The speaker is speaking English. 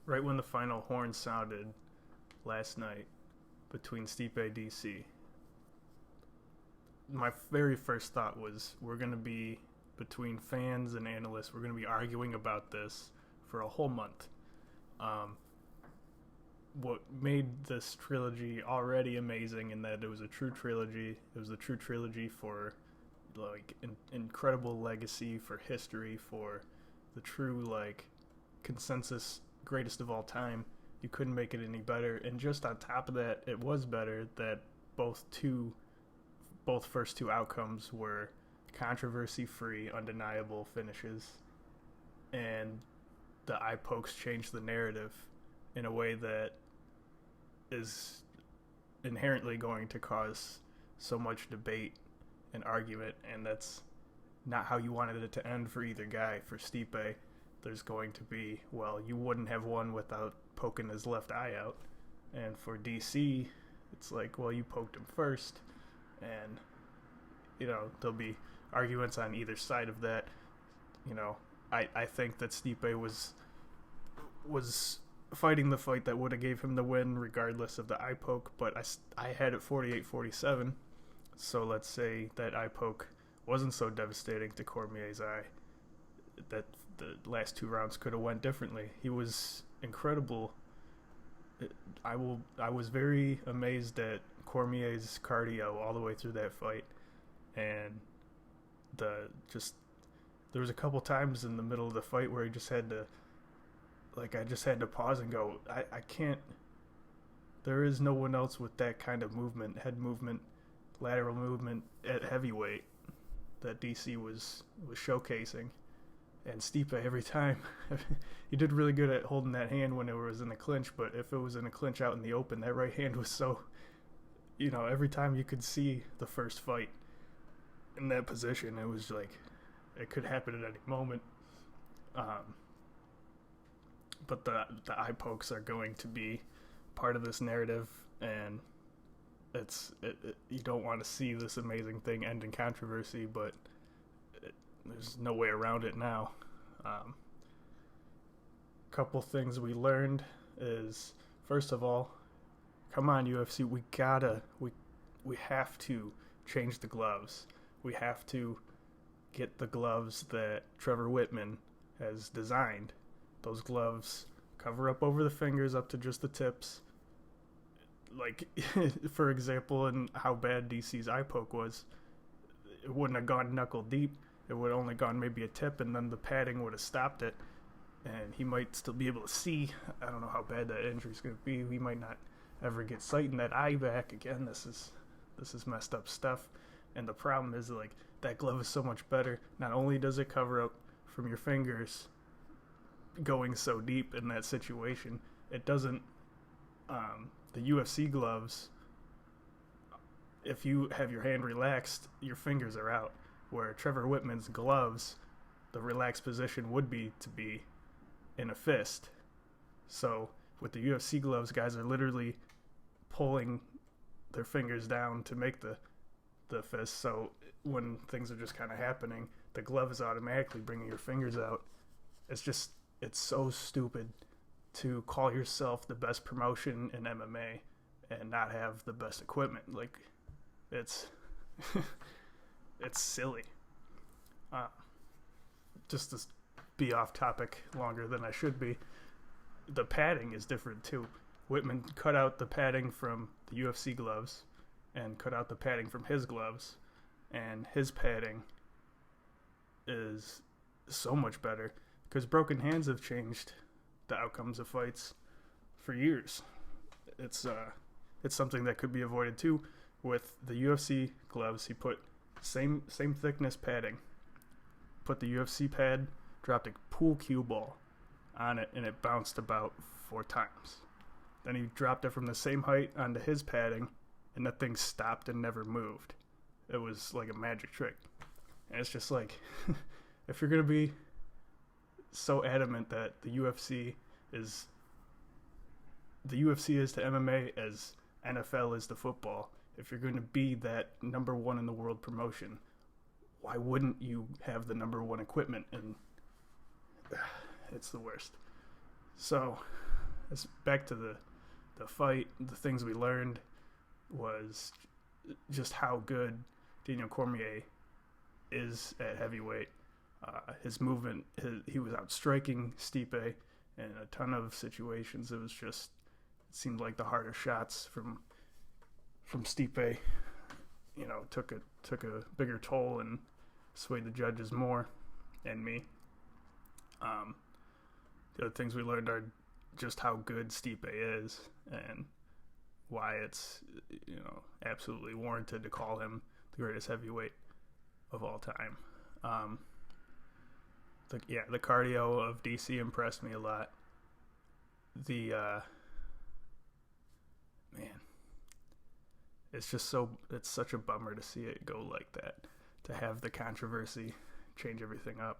right when the final horn sounded last night between Stipe and DC, my very first thought was we're going to be, between fans and analysts, we're going to be arguing about this for a whole month. Um, what made this trilogy already amazing in that it was a true trilogy. It was a true trilogy for incredible legacy, for history, for the true consensus greatest of all time. You couldn't make it any better. And just on top of that, it was better that both first two outcomes were controversy free, undeniable finishes, and the eye pokes changed the narrative in a way that is inherently going to cause so much debate and argument, and that's not how you wanted it to end for either guy. For Stipe, there's going to be, well, you wouldn't have won without poking his left eye out. And for DC, it's like, well, you poked him first. And, there'll be arguments on either side of that. I think that Stipe was fighting the fight that would have gave him the win regardless of the eye poke, but I had it 48-47. So let's say that eye poke wasn't so devastating to Cormier's eye, that the last two rounds could have went differently. He was incredible. I was very amazed at Cormier's cardio all the way through that fight, and there was a couple times in the middle of the fight where he just had to, I just had to pause and go, I can't. There is no one else with that kind of movement, head movement, lateral movement at heavyweight that DC was showcasing. And Stipe, every time, he did really good at holding that hand when it was in the clinch, but if it was in a clinch out in the open, that right hand was so, every time you could see the first fight in that position, it was like, it could happen at any moment. But the eye pokes are going to be part of this narrative, and you don't want to see this amazing thing end in controversy, but there's no way around it now. Couple things we learned is, first of all, come on UFC, we have to change the gloves. We have to get the gloves that Trevor Whitman has designed. Those gloves cover up over the fingers up to just the tips. For example, in how bad DC's eye poke was, it wouldn't have gone knuckle deep. It would have only gone maybe a tip, and then the padding would have stopped it, and he might still be able to see. I don't know how bad that injury's going to be. We might not ever get sight in that eye back again. This is messed up stuff, and the problem is that glove is so much better. Not only does it cover up from your fingers going so deep in that situation, it doesn't. The UFC gloves, if you have your hand relaxed, your fingers are out. Where Trevor Whitman's gloves, the relaxed position would be to be in a fist. So with the UFC gloves, guys are literally pulling their fingers down to make the fist. So when things are just kind of happening, the glove is automatically bringing your fingers out. It's so stupid to call yourself the best promotion in MMA and not have the best equipment. It's it's silly. Just to be off topic longer than I should be, the padding is different too. Whitman cut out the padding from the UFC gloves and cut out the padding from his gloves, and his padding is so much better because broken hands have changed the outcomes of fights for years. It's something that could be avoided too. With the UFC gloves, he put same thickness padding, put the UFC pad, dropped a pool cue ball on it, and it bounced about 4 times. Then he dropped it from the same height onto his padding, and that thing stopped and never moved. It was like a magic trick. And it's just if you're going to be so adamant that the UFC is to MMA as NFL is to football, if you're going to be that number one in the world promotion, why wouldn't you have the number one equipment? And it's the worst. So back to the fight, the things we learned was just how good Daniel Cormier is at heavyweight. His movement, he was outstriking Stipe in a ton of situations. It seemed like the harder shots from Stipe, took a bigger toll and swayed the judges more and me. The other things we learned are just how good Stipe is and why it's absolutely warranted to call him the greatest heavyweight of all time. The cardio of DC impressed me a lot. It's such a bummer to see it go like that, to have the controversy change everything up.